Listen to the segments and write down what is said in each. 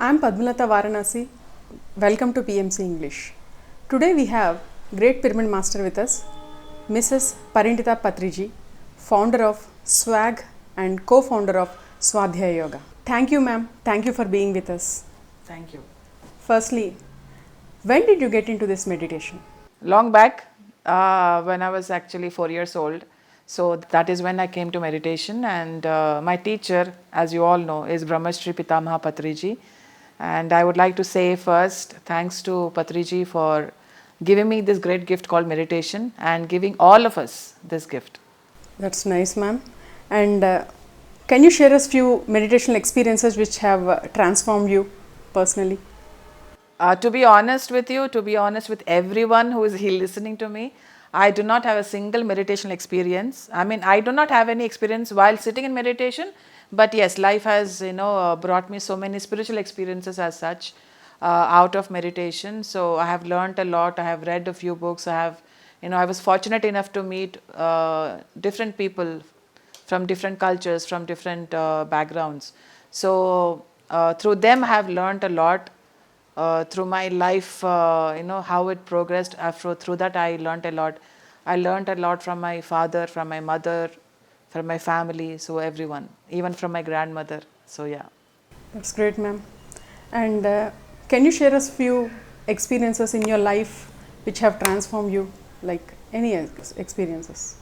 I'm Padmalata Varanasi. Welcome to PMC English. Today we have great pyramid master with us, Mrs. Parindita Patriji, founder of SWAG and co-founder of Swadhyaya Yoga. Thank you, ma'am. Thank you for being with us. Thank you. Firstly, when did you get into this meditation? Long back, when I was actually 4 years old, so that is when I came to meditation. And my teacher, as you all know, is Brahmashri Pitamaha Patriji. And I would like to say first, thanks to Patriji for giving me this great gift called meditation and giving all of us this gift. That's nice, ma'am. And can you share us few meditational experiences which have transformed you personally? To be honest with you, to be honest with everyone who is listening to me, I do not have a single meditation experience. I mean, I do not have any experience while sitting in meditation, but yes, life has brought me so many spiritual experiences as such out of meditation. So I have learned a lot. I have read a few books. I was fortunate enough to meet different people from different cultures, from different backgrounds. So through them, I have learned a lot. Through my life, how it progressed. Through that, I learned a lot. I learned a lot from my father, from my mother, from my family, so everyone, even from my grandmother. So yeah. That's great, ma'am. And can you share us few experiences in your life which have transformed you, like any experiences?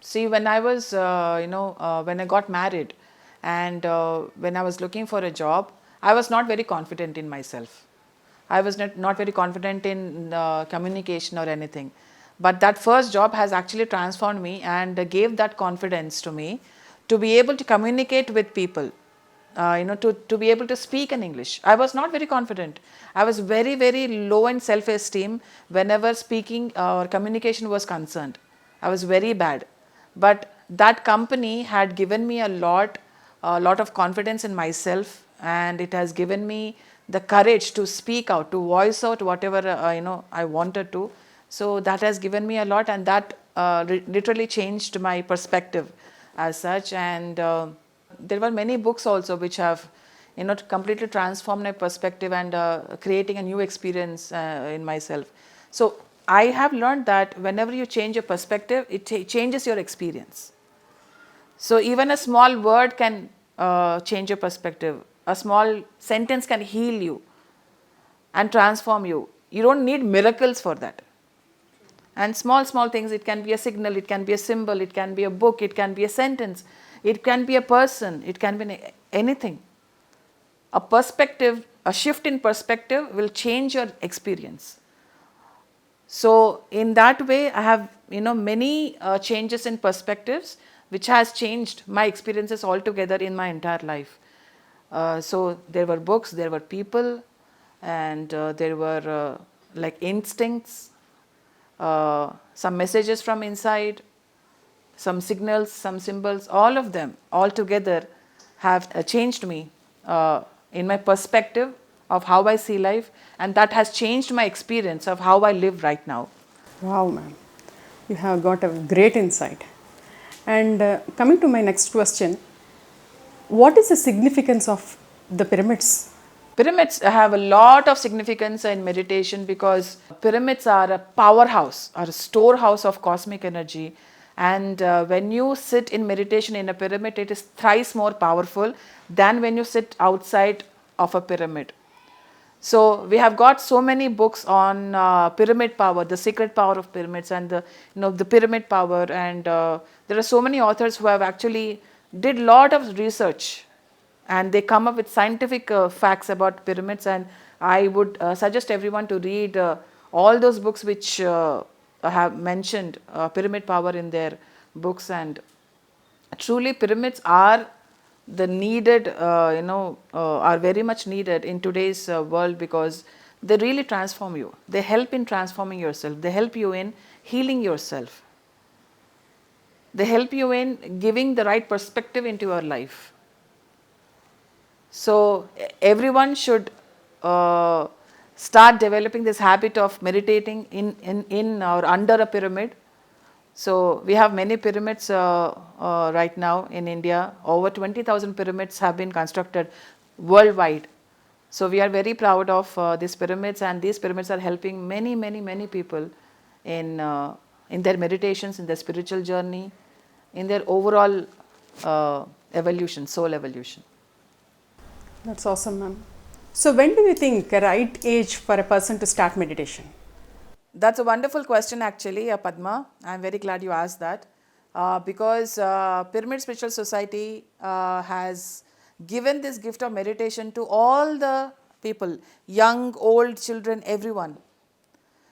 See, when I was, when I got married and when I was looking for a job, I was not very confident in myself. I was not very confident in communication or anything. But that first job has actually transformed me and gave that confidence to me to be able to communicate with people, to be able to speak in English. I was not very confident. I was very, very low in self esteem whenever speaking or communication was concerned. I was very bad. But that company had given me a lot of confidence in myself, and it has given me the courage to speak out, to voice out whatever I wanted to. So that has given me a lot, and that literally changed my perspective as such. And there were many books also which have completely transformed my perspective and creating a new experience in myself. So I have learned that whenever you change your perspective, it changes your experience. So even a small word can change your perspective. A small sentence can heal you and transform you. You don't need miracles for that. And small things, it can be a signal, it can be a symbol, it can be a book, it can be a sentence, it can be a person, it can be anything. A perspective, a shift in perspective will change your experience. So in that way, I have many changes in perspectives, which has changed my experiences altogether in my entire life. So there were books, there were people, and there were like instincts, some messages from inside, some signals, some symbols. All of them all together have changed me in my perspective of how I see life, and that has changed my experience of how I live right now. Wow, ma'am. You have got a great insight. And coming to my next question, what is the significance of the pyramids? Pyramids have a lot of significance in meditation because pyramids are a powerhouse or a storehouse of cosmic energy. And when you sit in meditation in a pyramid, it is thrice more powerful than when you sit outside of a pyramid. So we have got so many books on pyramid power, the secret power of pyramids, and the pyramid power. And there are so many authors who have actually did lot of research, and they come up with scientific facts about pyramids. And I would suggest everyone to read all those books which have mentioned pyramid power in their books. And truly, pyramids are the needed, are very much needed in today's world because they really transform you. They help in transforming yourself. They help you in healing yourself. They help you in giving the right perspective into your life. So everyone should start developing this habit of meditating in or under a pyramid. So we have many pyramids right now in India. Over 20,000 pyramids have been constructed worldwide. So we are very proud of these pyramids, and these pyramids are helping many, many, many people in their meditations, in their spiritual journey, in their overall evolution, soul evolution. That's awesome, ma'am. So, when do you think a right age for a person to start meditation? That's a wonderful question, actually, Padma. I'm very glad you asked that because Pyramid Spiritual Society has given this gift of meditation to all the people, young, old, children, everyone.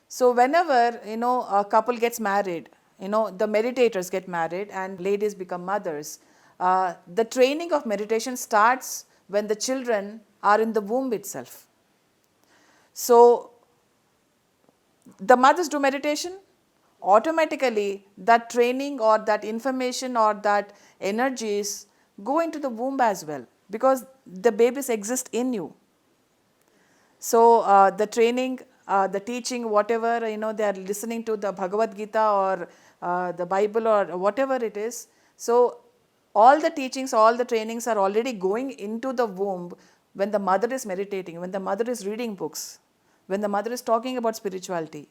So whenever a couple gets married, the meditators get married and ladies become mothers. The training of meditation starts when the children are in the womb itself. So the mothers do meditation, automatically that training or that information or that energies go into the womb as well, because the babies exist in you. So the training, the teaching, whatever they are listening to, the Bhagavad Gita or the Bible or whatever it is. So all the teachings, all the trainings are already going into the womb when the mother is meditating, when the mother is reading books, when the mother is talking about spirituality.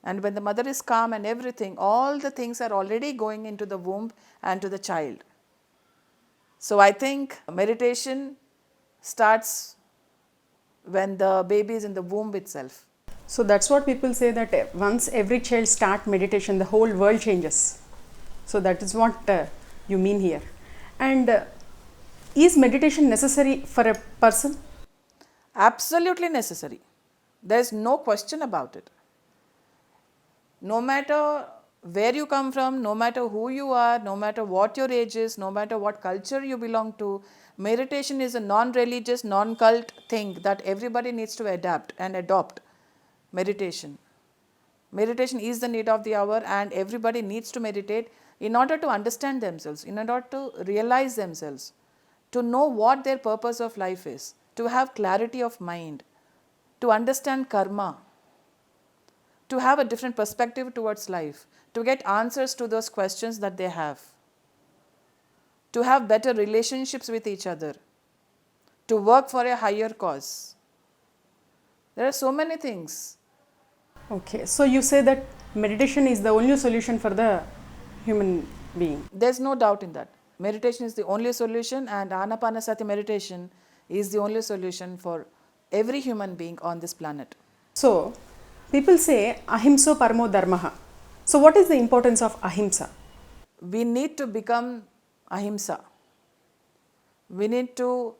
And when the mother is calm and everything, all the things are already going into the womb and to the child. So I think meditation starts when the baby is in the womb itself. So, that's what people say, that once every child start meditation, the whole world changes. So, that is what you mean here. And is meditation necessary for a person? Absolutely necessary. There is no question about it. No matter where you come from, no matter who you are, no matter what your age is, no matter what culture you belong to, meditation is a non-religious, non-cult thing that everybody needs to adapt and adopt. Meditation. Meditation is the need of the hour, and everybody needs to meditate in order to understand themselves, in order to realize themselves, to know what their purpose of life is, to have clarity of mind, to understand karma, to have a different perspective towards life, to get answers to those questions that they have, to have better relationships with each other, to work for a higher cause. There are so many things. Okay, so you say that meditation is the only solution for the human being. There's no doubt in that. Meditation is the only solution, and Anapanasati meditation is the only solution for every human being on this planet. So, people say ahimsa paramo dharmaha. So, what is the importance of ahimsa? We need to become ahimsa. We need to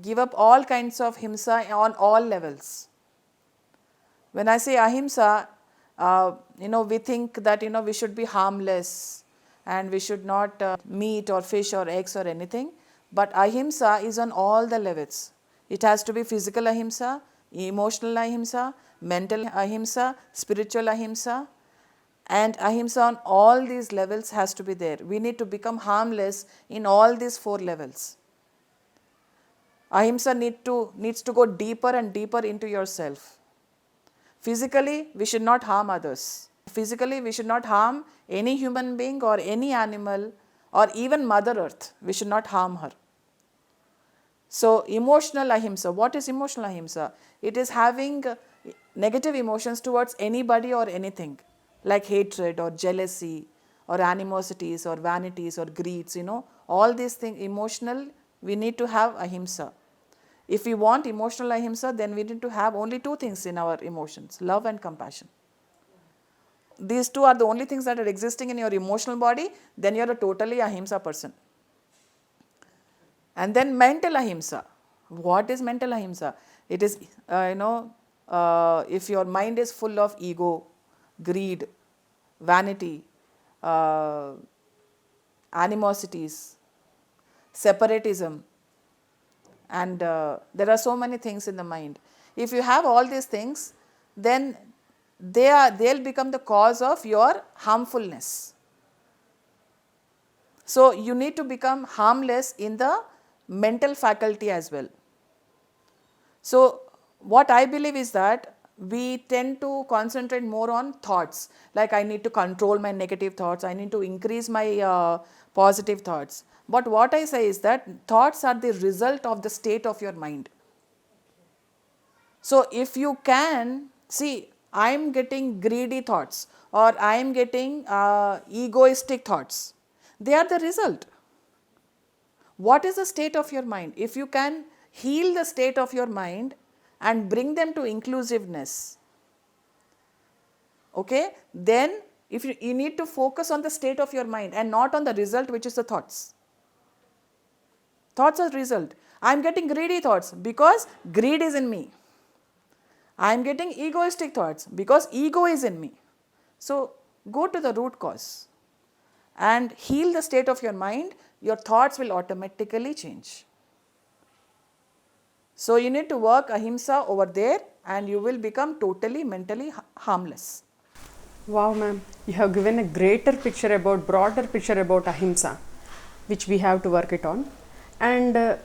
give up all kinds of himsa on all levels. When I say ahimsa, we think that we should be harmless and we should not meat or fish or eggs or anything. But ahimsa is on all the levels. It has to be physical ahimsa, emotional ahimsa, mental ahimsa, spiritual ahimsa, and ahimsa on all these levels has to be there. We need to become harmless in all these 4 levels. Ahimsa needs to go deeper and deeper into yourself. Physically, we should not harm others. Physically, we should not harm any human being or any animal or even Mother Earth. We should not harm her. So, emotional ahimsa. What is emotional ahimsa? It is having negative emotions towards anybody or anything, like hatred or jealousy or animosities or vanities or greeds, all these things, emotional, we need to have ahimsa. If we want emotional ahimsa, then we need to have only 2 things in our emotions, love and compassion. These 2 are the only things that are existing in your emotional body, then you are a totally ahimsa person. And then mental ahimsa. What is mental ahimsa? It is, if your mind is full of ego, greed, vanity, animosities, separatism, and there are so many things in the mind. If you have all these things, then they'll become the cause of your harmfulness. So you need to become harmless in the mental faculty as well. So what I believe is that we tend to concentrate more on thoughts, like I need to control my negative thoughts, I need to increase my positive thoughts. But what I say is that thoughts are the result of the state of your mind. So if you can see, I am getting greedy thoughts or I am getting egoistic thoughts, they are the result. What is the state of your mind? If you can heal the state of your mind and bring them to inclusiveness, okay, then if you need to focus on the state of your mind and not on the result, which is the thoughts. Thoughts are result. I am getting greedy thoughts because greed is in me. I am getting egoistic thoughts because ego is in me. So go to the root cause and heal the state of your mind. Your thoughts will automatically change. So you need to work ahimsa over there and you will become totally mentally harmless. Wow, ma'am, you have given a greater picture about, broader picture about ahimsa, which we have to work it on. And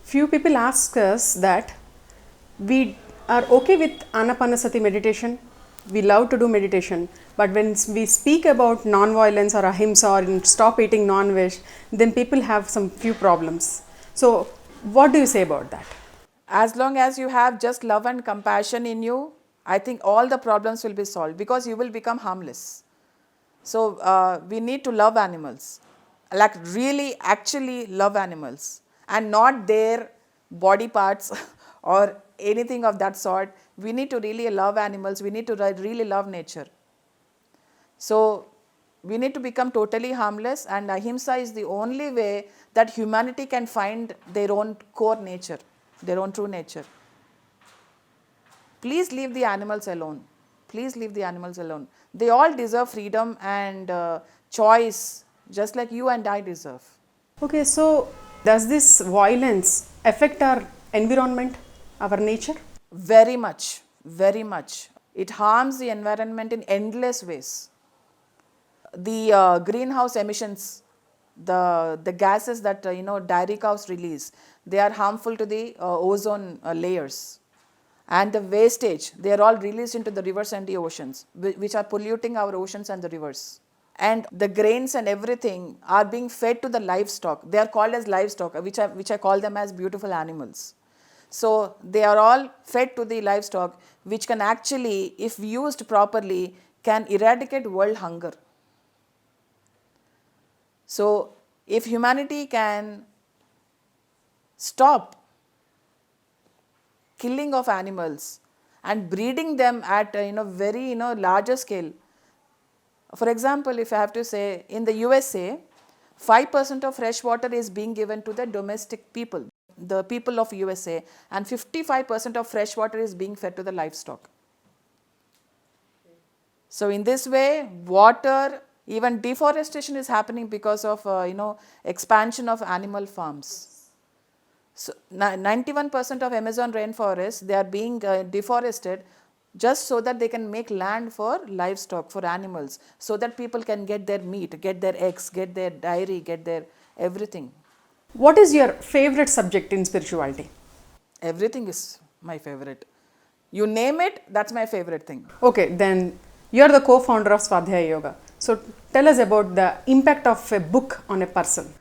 few people ask us that we are okay with Anapanasati meditation, we love to do meditation, but when we speak about non-violence or ahimsa or stop eating non-veg, then people have some few problems. So what do you say about that? As long as you have just love and compassion in you, I think all the problems will be solved because you will become harmless. So we need to love animals, like really actually love animals and not their body parts or anything of that sort. We need to really love animals, we need to really love nature. So we need to become totally harmless, and ahimsa is the only way that humanity can find their own core nature, their own true nature. Please leave the animals alone. Please leave the animals alone. They all deserve freedom and choice, just like you and I deserve. Okay, so does this violence affect our environment, our nature? Very much, very much. It harms the environment in endless ways. The greenhouse emissions, the gases that dairy cows release, they are harmful to the ozone layers. And the wastage, they are all released into the rivers and the oceans, which are polluting our oceans and the rivers. And the grains and everything are being fed to the livestock. They are called as livestock, which I call them as beautiful animals. So they are all fed to the livestock, which can actually, if used properly, can eradicate world hunger. So if humanity can stop killing of animals and breeding them at very larger scale. For example, if I have to say, in the USA, 5% of fresh water is being given to the domestic people, the people of USA, and 55% of fresh water is being fed to the livestock. So in this way, water, even deforestation is happening because of expansion of animal farms. So 91% of Amazon rainforest, they are being deforested just so that they can make land for livestock, for animals, so that people can get their meat, get their eggs, get their dairy, get their everything. What is your favorite subject in spirituality? Everything is my favorite. You name it, that's my favorite thing. Okay, then you are the co-founder of Swadhyaya Yoga. So tell us about the impact of a book on a person.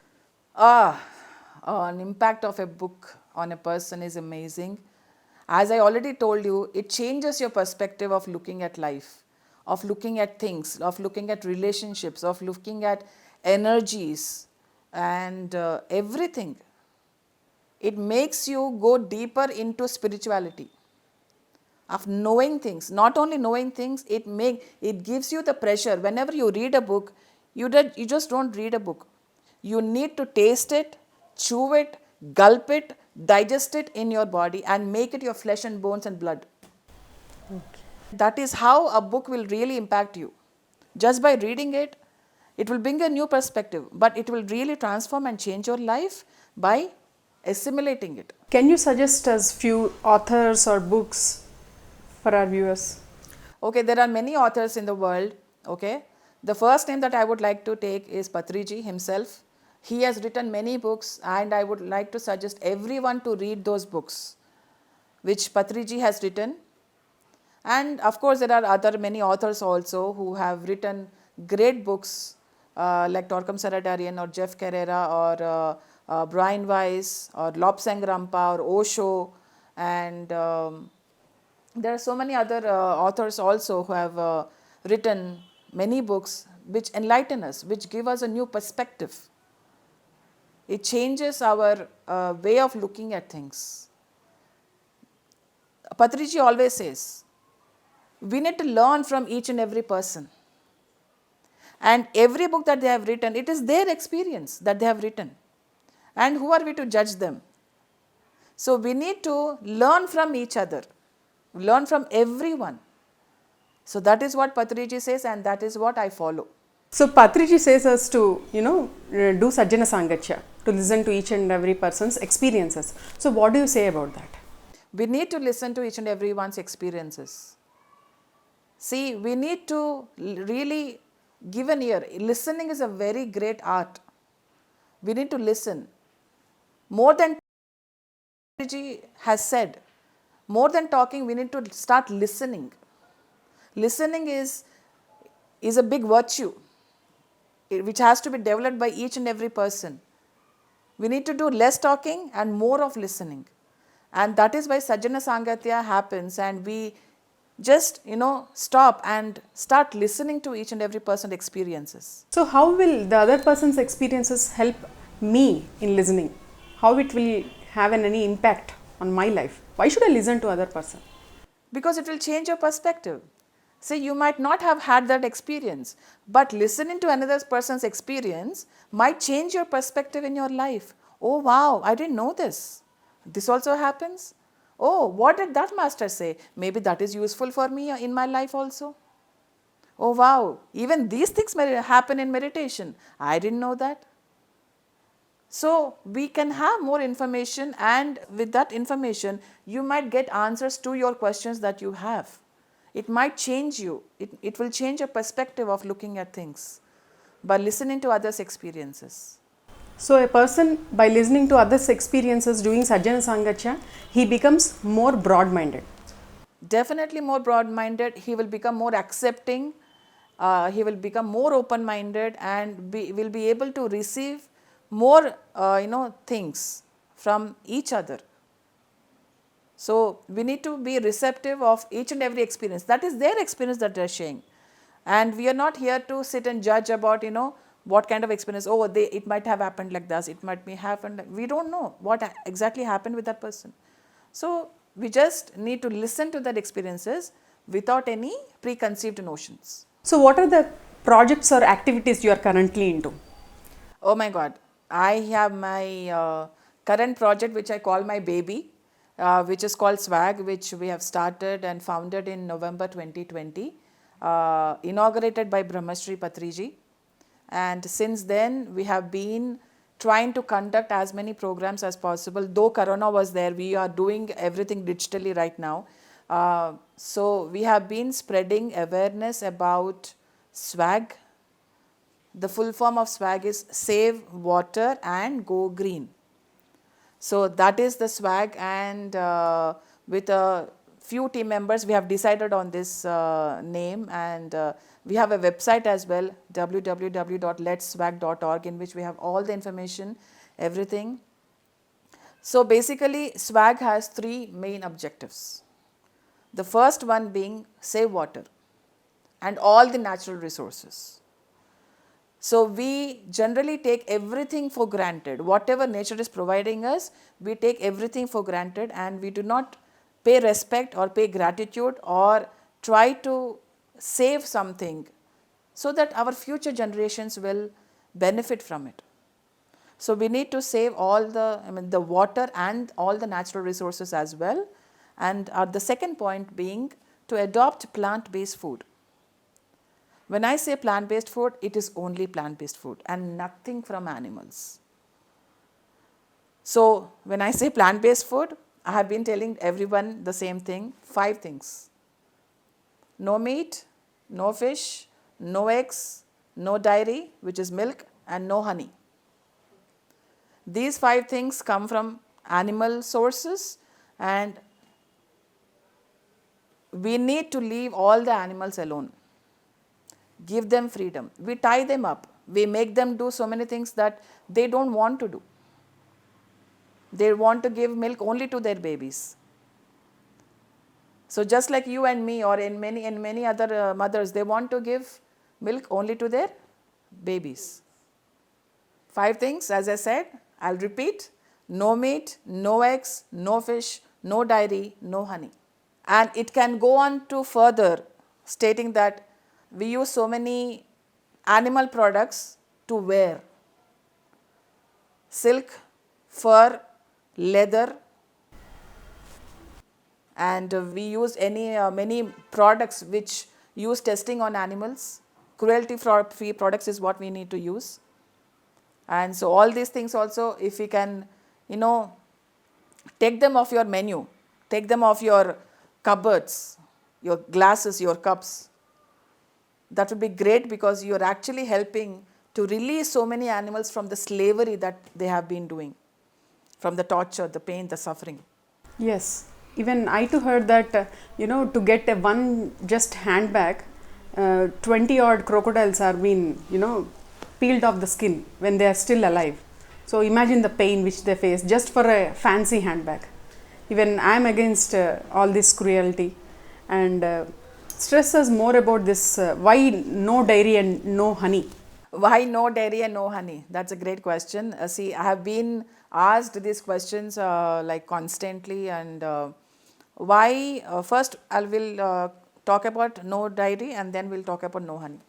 An impact of a book on a person is amazing. As I already told you, it changes your perspective of looking at life, of looking at things, of looking at relationships, of looking at energies and everything. It makes you go deeper into spirituality, of knowing things. Not only knowing things, it gives you the pressure. Whenever you read a book, you just don't read a book. You need to taste it, chew it, gulp it, digest it in your body and make it your flesh and bones and blood. Okay. That is how a book will really impact you. Just by reading it, it will bring a new perspective, but it will really transform and change your life by assimilating it. Can you suggest us few authors or books for our viewers? Okay, there are many authors in the world. Okay, the first name that I would like to take is Patriji himself. He has written many books and I would like to suggest everyone to read those books which Patriji has written. And of course, there are many authors also who have written great books like Torquam Saradarian or Jeff Carrera or Brian Weiss or Lobsang Rampa or Osho and There are so many other authors also who have written many books which enlighten us, which give us a new perspective. It changes our way of looking at things. Patriji always says, we need to learn from each and every person. And every book that they have written, it is their experience that they have written. And who are we to judge them? So we need to learn from each other, learn from everyone. So that is what Patriji says, and that is what I follow. So Patriji says us to, do Sajjana Sangatya, to listen to each and every person's experiences. So what do you say about that? We need to listen to each and everyone's experiences. See, we need to really give an ear. Listening is a very great art. We need to listen. More than Patriji has said, more than talking, we need to start listening. Listening is a big virtue which has to be developed by each and every person. We need to do less talking and more of listening. And that is why Sajjana Sangatya happens, and we just, stop and start listening to each and every person's experiences. So how will the other person's experiences help me in listening? How it will have any impact on my life? Why should I listen to other person? Because it will change your perspective. See, you might not have had that experience, but listening to another person's experience might change your perspective in your life. Oh wow, I didn't know this. This also happens. Oh, what did that master say? Maybe that is useful for me in my life also. Oh wow, even these things may happen in meditation. I didn't know that. So we can have more information, and with that information, you might get answers to your questions that you have. It might change you. It will change your perspective of looking at things by listening to others' experiences. So a person, by listening to others' experiences, doing Sajjana Sangatya, he becomes more broad-minded. Definitely more broad-minded. He will become more accepting. He will become more open-minded, and will be able to receive more, things from each other. So we need to be receptive of each and every experience. That is their experience that they are sharing. And we are not here to sit and judge about, what kind of experience. Oh, it might have happened like this. It might be happened. We don't know what exactly happened with that person. So we just need to listen to their experiences without any preconceived notions. So what are the projects or activities you are currently into? Oh my God. I have my current project which I call my baby, which is called SWAG, which we have started and founded in November 2020, inaugurated by Brahmashri Patriji. And since then, we have been trying to conduct as many programs as possible. Though Corona was there, we are doing everything digitally right now. So we have been spreading awareness about SWAG. The full form of SWAG is Save Water and Go Green. So that is the SWAG, and with a few team members, we have decided on this name, and we have a website as well, www.letswag.org, in which we have all the information, everything. So basically, SWAG has three main objectives. The first one being save water and all the natural resources. So we generally take everything for granted. Whatever nature is providing us, we take everything for granted, and we do not pay respect or pay gratitude or try to save something so that our future generations will benefit from it. So we need to save all the water and all the natural resources as well. And the second point being to adopt plant-based food. When I say plant-based food, it is only plant-based food and nothing from animals. So when I say plant-based food, I have been telling everyone the same thing, 5 things. No meat, no fish, no eggs, no dairy, which is milk, and no honey. These 5 things come from animal sources, and we need to leave all the animals alone. Give them freedom. We tie them up. We make them do so many things that they don't want to do. They want to give milk only to their babies. So just like you and me, or in many other mothers, they want to give milk only to their babies. 5 things, as I said, I'll repeat: no meat, no eggs, no fish, no dairy, no honey. And it can go on to further stating that we use so many animal products to wear: silk, fur, leather, and we use many products which use testing on animals. Cruelty free products is what we need to use. And so all these things also, if we can, take them off your menu, take them off your cupboards, your glasses, your cups, that would be great, because you are actually helping to release so many animals from the slavery that they have been doing, from the torture, the pain, the suffering. Yes, even I too heard that to get a one just handbag, 20 odd crocodiles are being peeled off the skin when they are still alive. So imagine the pain which they face just for a fancy handbag. Even I am against all this cruelty, and stress us more about this why no dairy and no honey. Why no dairy and no honey? That's a great question. See, I have been asked these questions like constantly, and why? First, I will talk about no dairy, and then we'll talk about no honey.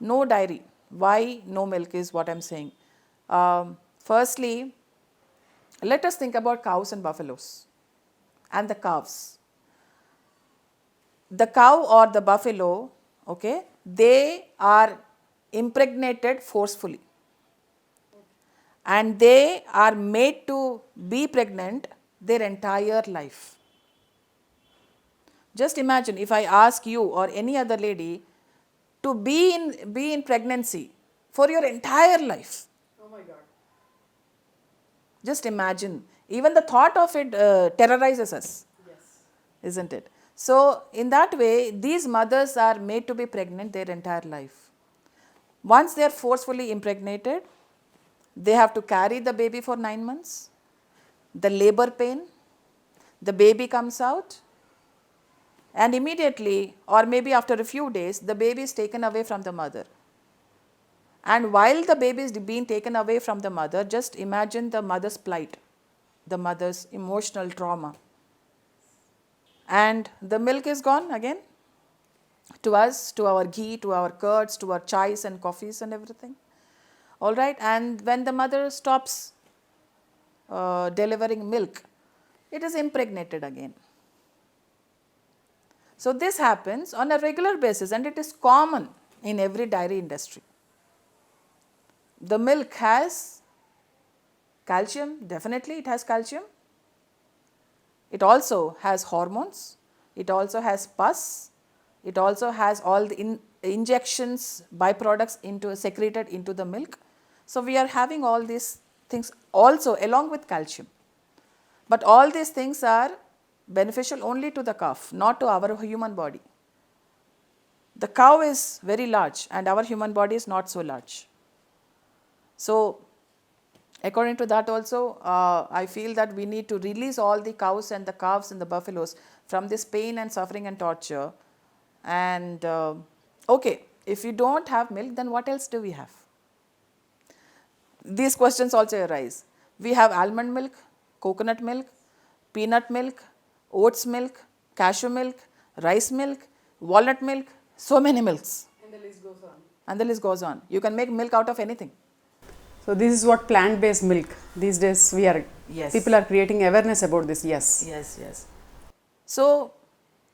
No dairy. Why no milk is what I'm saying. Firstly, let us think about cows and buffaloes and the calves. The cow or the buffalo, okay, they are impregnated forcefully, and they are made to be pregnant their entire life. Just imagine if I ask you or any other lady to be in pregnancy for your entire life. Oh my God. Just imagine. Even the thought of it terrorizes us. Yes. Isn't it? So, in that way, these mothers are made to be pregnant their entire life. Once they are forcefully impregnated, they have to carry the baby for 9 months, the labor pain, the baby comes out, and immediately, or maybe after a few days, the baby is taken away from the mother. And while the baby is being taken away from the mother, just imagine the mother's plight, the mother's emotional trauma. And the milk is gone again to us, to our ghee, to our curds, to our chais and coffees and everything. All right, and when the mother stops delivering milk, it is impregnated again. So this happens on a regular basis, and it is common in every dairy industry. The milk has calcium, definitely it has calcium. It also has hormones, it also has pus, it also has all the injections, byproducts secreted into the milk. So we are having all these things also along with calcium. But all these things are beneficial only to the calf, not to our human body. The cow is very large and our human body is not so large. So according to that also, I feel that we need to release all the cows and the calves and the buffaloes from this pain and suffering and torture. And okay, if we don't have milk, then what else do we have? These questions also arise. We have almond milk, coconut milk, peanut milk, oats milk, cashew milk, rice milk, walnut milk, so many milks. And the list goes on. And the list goes on. You can make milk out of anything. So this is what plant-based milk. These days people are creating awareness about this. Yes. Yes. So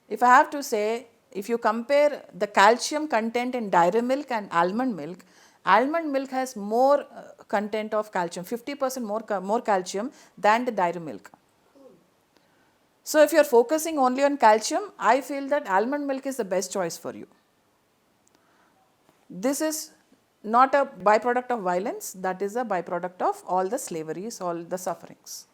if I have to say, if you compare the calcium content in dairy milk and almond milk has more content of calcium, 50% more calcium than the dairy milk. So if you are focusing only on calcium, I feel that almond milk is the best choice for you. This is not a byproduct of violence, that is a byproduct of all the slaveries, all the sufferings.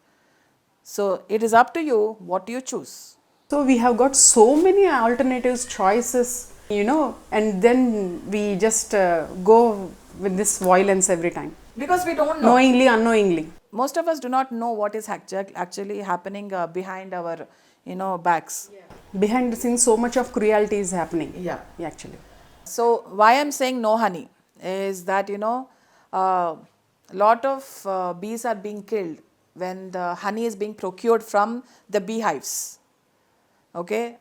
So it is up to you what you choose. So we have got so many alternatives, choices, and then we just go with this violence every time. Because we don't know. Knowingly, unknowingly. Most of us do not know what is actually happening behind our backs. Yeah. behind the scenes so much of cruelty is happening. Yeah. Actually. So why I'm saying no honey is that a lot of bees are being killed when the honey is being procured from the beehives. Okay,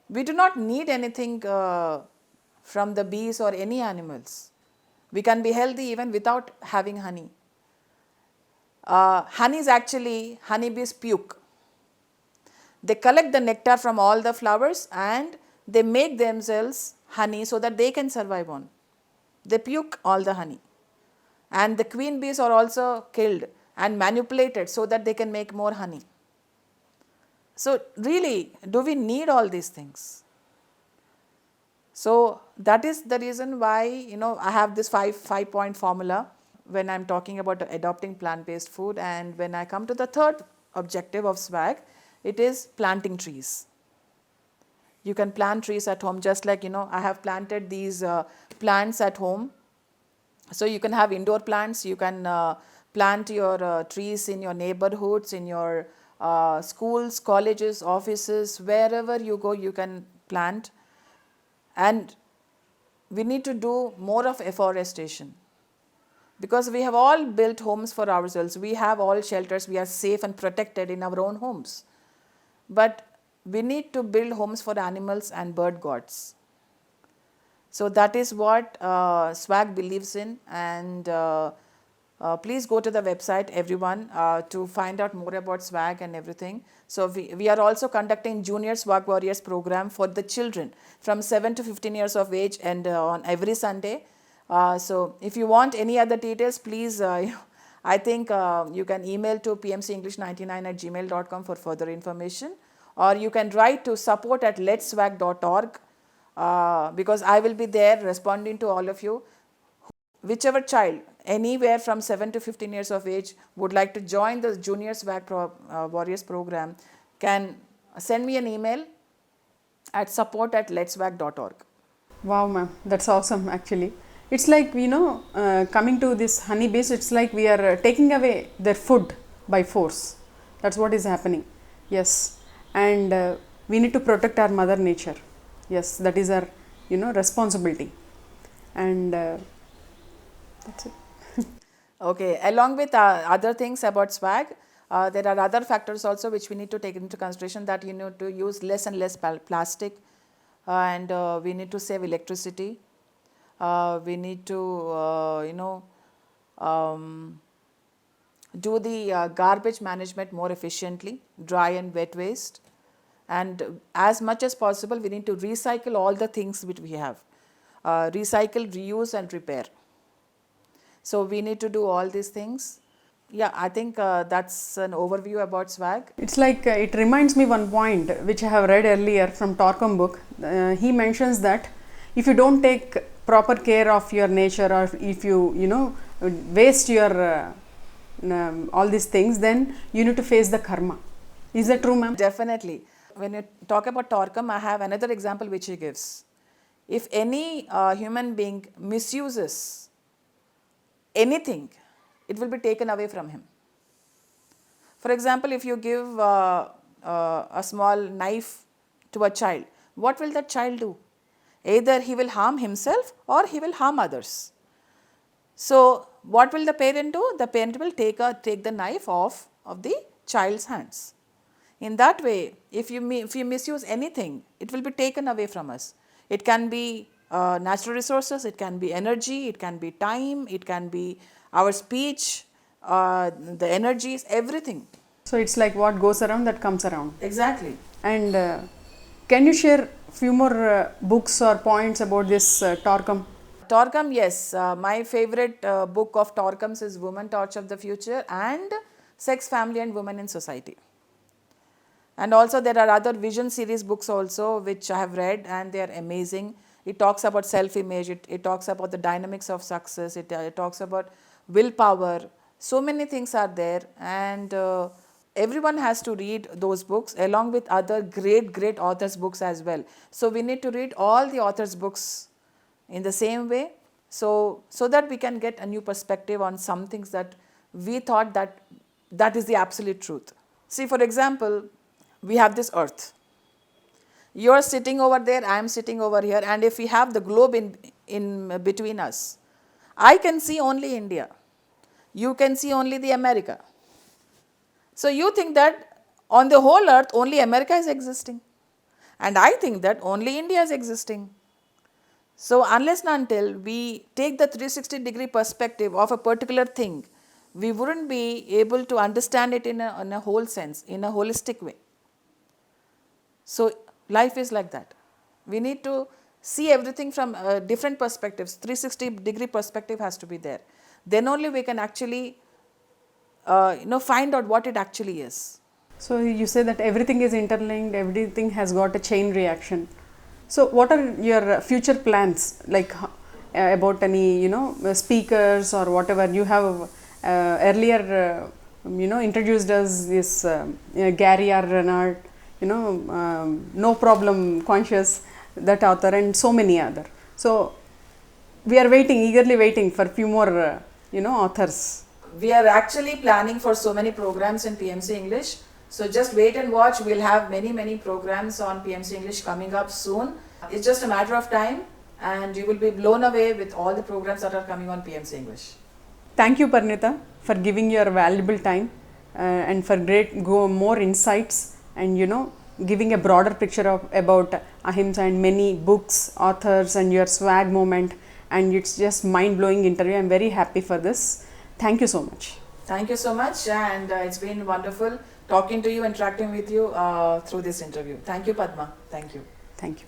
we do not need anything from the bees or any animals. We can be healthy even without having honey. Honey is actually honeybees puke. They collect the nectar from all the flowers and they make themselves honey so that they can survive on. They puke all the honey. And the queen bees are also killed and manipulated so that they can make more honey. So really, do we need all these things? So that is the reason why I have this five-point formula when I'm talking about adopting plant-based food, and when I come to the third objective of SWAG, it is planting trees. You can plant trees at home, just like I have planted these plants at home. So you can have indoor plants, you can plant your trees in your neighborhoods, in your schools, colleges, offices, wherever you go you can plant. And we need to do more of afforestation, because we have all built homes for ourselves, we have all shelters, we are safe and protected in our own homes. But we need to build homes for animals and bird gods. So that is what SWAG believes in, and please go to the website, everyone, to find out more about SWAG and everything. So we are also conducting Junior SWAG Warriors program for the children from 7 to 15 years of age, and on every Sunday. So if you want any other details, please, I think you can email to pmcenglish99@gmail.com for further information, or you can write to support@letswag.org. Because I will be there responding to all of you. Whichever child, anywhere from 7 to 15 years of age, would like to join the Junior SWAG Warriors program, can send me an email at support@letswag.org. Wow, ma'am, that's awesome. Actually, it's like coming to this honeybees, it's like we are taking away their food by force. That's what is happening. Yes, and we need to protect our mother nature. Yes, that is our responsibility, and that's it. Okay, along with other things about SWAG, there are other factors also which we need to take into consideration, that you need to use less and less plastic, and we need to save electricity. We need to do the garbage management more efficiently, dry and wet waste. And as much as possible, we need to recycle all the things which we have. Recycle, reuse and repair. So we need to do all these things. Yeah, I think that's an overview about SWAG. It's like it reminds me one point which I have read earlier from Torkom book. He mentions that if you don't take proper care of your nature, or if you waste your all these things, then you need to face the karma. Is that true, ma'am? Definitely. When you talk about Torkom, I have another example which he gives. If any human being misuses anything, it will be taken away from him. For example, if you give a small knife to a child, what will that child do? Either he will harm himself or he will harm others. So what will the parent do? The parent will take the knife off of the child's hands. In that way, if you misuse anything, it will be taken away from us. It can be natural resources, it can be energy, it can be time, it can be our speech, the energies, everything. So it's like what goes around, that comes around. Exactly. And can you share few more books or points about this Torkom? Torkom, yes. My favorite book of Torkom's is Woman Torch of the Future and Sex, Family and Women in Society. And also there are other vision series books also which I have read, and they are amazing. It talks about self-image, it talks about the dynamics of success, it talks about willpower. So many things are there, and everyone has to read those books along with other great authors' books as well. So we need to read all the authors' books in the same way, so that we can get a new perspective on some things that we thought that is the absolute truth. See, for example, we have this earth. You're sitting over there, I'm sitting over here, and if we have the globe in between us, I can see only India. You can see only the America. So you think that on the whole earth only America is existing. And I think that only India is existing. So unless and until we take the 360-degree perspective of a particular thing, we wouldn't be able to understand it in a whole sense, in a holistic way. So life is like that. We need to see everything from different perspectives. 360-degree perspective has to be there. Then only we can actually find out what it actually is. So you say that everything is interlinked, everything has got a chain reaction. So what are your future plans, like about any speakers or whatever? You have earlier introduced us this Gary R. Renard, no problem conscious, that author, and so many other. So we are eagerly waiting for few more authors. We are actually planning for so many programs in PMC English. So just wait and watch. We'll have many programs on PMC English coming up soon. It's just a matter of time, and you will be blown away with all the programs that are coming on PMC English. Thank you, Parinita, for giving your valuable time and for more insights, and giving a broader picture about Ahimsa and many books, authors, and your swag movement. And it's just mind-blowing interview. I'm very happy for this. Thank you so much. Thank you so much, and it's been wonderful talking to you, interacting with you through this interview. Thank you, Padma. Thank you. Thank you.